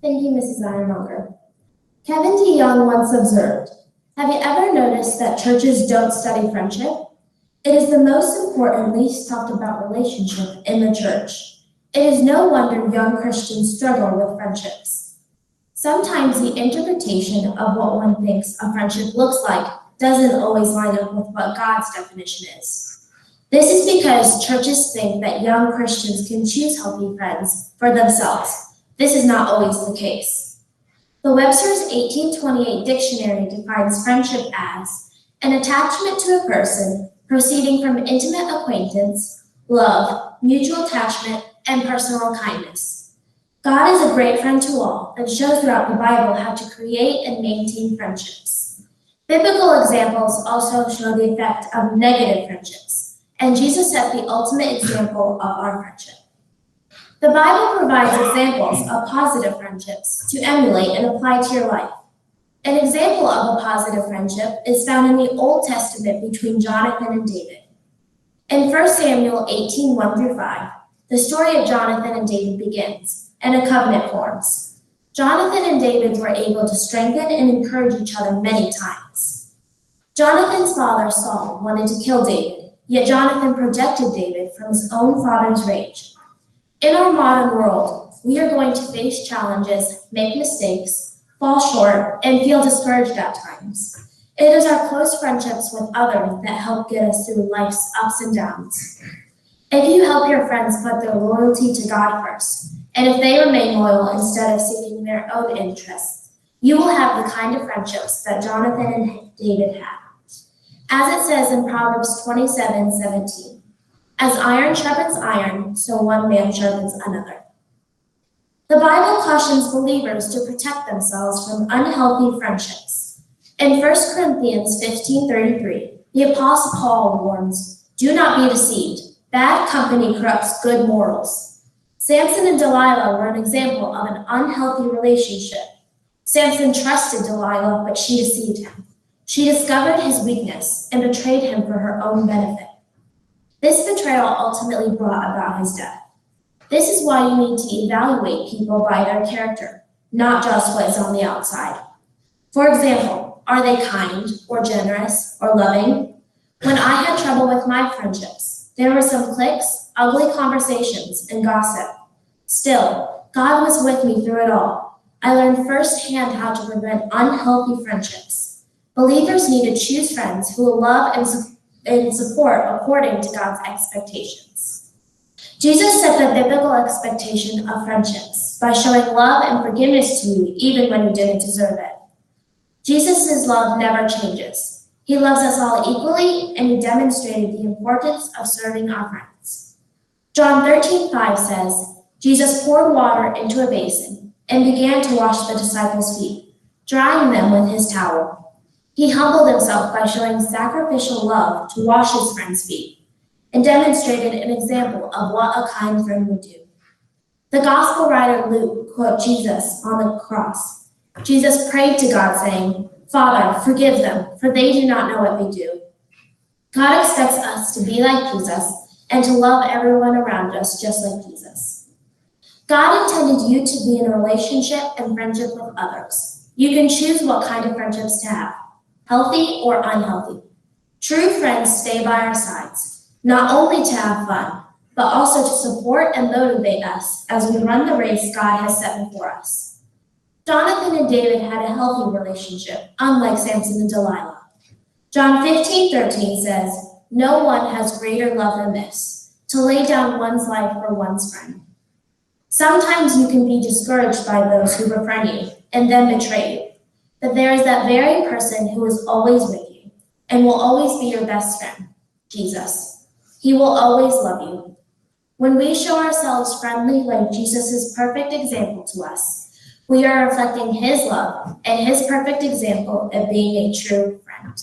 Thank you, Mrs. Ironmonger. Kevin D. Young once observed, "Have you ever noticed that churches don't study friendship? It is the most important, least talked about relationship in the church. It is no wonder young Christians struggle with friendships. Sometimes the interpretation of what one thinks a friendship looks like doesn't always line up with what God's definition is. This is because churches think that young Christians can choose healthy friends for themselves. This is not always the case. The Webster's 1828 dictionary defines friendship as an attachment to a person proceeding from intimate acquaintance, love, mutual attachment, and personal kindness. God is a great friend to all and shows throughout the Bible how to create and maintain friendships. Biblical examples also show the effect of negative friendships, and Jesus set the ultimate example of our friendship. The Bible provides examples of positive friendships to emulate and apply to your life. An example of a positive friendship is found in the Old Testament between Jonathan and David. In 1 Samuel 18, 1-5, the story of Jonathan and David begins, and a covenant forms. Jonathan and David were able to strengthen and encourage each other many times. Jonathan's father, Saul, wanted to kill David, yet Jonathan protected David from his own father's rage. In our modern world, we are going to face challenges, make mistakes, fall short, and feel discouraged at times. It is our close friendships with others that help get us through life's ups and downs. If you help your friends put their loyalty to God first, and if they remain loyal instead of seeking their own interests, you will have the kind of friendships that Jonathan and David had. As it says in Proverbs 27:17, "As iron sharpens iron, so one man sharpens another." The Bible cautions believers to protect themselves from unhealthy friendships. In 1 Corinthians 15:33, the Apostle Paul warns, "Do not be deceived. Bad company corrupts good morals." Samson and Delilah were an example of an unhealthy relationship. Samson trusted Delilah, but she deceived him. She discovered his weakness and betrayed him for her own benefit. This betrayal ultimately brought about his death. This is why you need to evaluate people by their character, not just what is on the outside. For example, are they kind or generous or loving? When I had trouble with my friendships, there were some cliques, ugly conversations, and gossip. Still, God was with me through it all. I learned firsthand how to prevent unhealthy friendships. Believers need to choose friends who will love and support according to God's expectations. Jesus set the biblical expectation of friendships by showing love and forgiveness to you even when you didn't deserve it. Jesus' love never changes. He loves us all equally, and he demonstrated the importance of serving our friends. John 13:5 says, "Jesus poured water into a basin and began to wash the disciples' feet, drying them with his towel. He humbled himself by showing sacrificial love to wash his friends' feet, and demonstrated an example of what a kind friend would do." The gospel writer Luke quotes Jesus on the cross. Jesus prayed to God saying, "Father, forgive them, for they do not know what they do." God expects us to be like Jesus and to love everyone around us just like Jesus. God intended you to be in a relationship and friendship with others. You can choose what kind of friendships to have, healthy or unhealthy. True friends stay by our sides, not only to have fun, but also to support and motivate us as we run the race God has set before us. Jonathan and David had a healthy relationship, unlike Samson and Delilah. John 15:13 says, "No one has greater love than this, to lay down one's life for one's friend." Sometimes you can be discouraged by those who befriend you and then betray you. But there is that very person who is always with you and will always be your best friend, Jesus. He will always love you. When we show ourselves friendly like Jesus' perfect example to us, we are reflecting his love and his perfect example of being a true friend.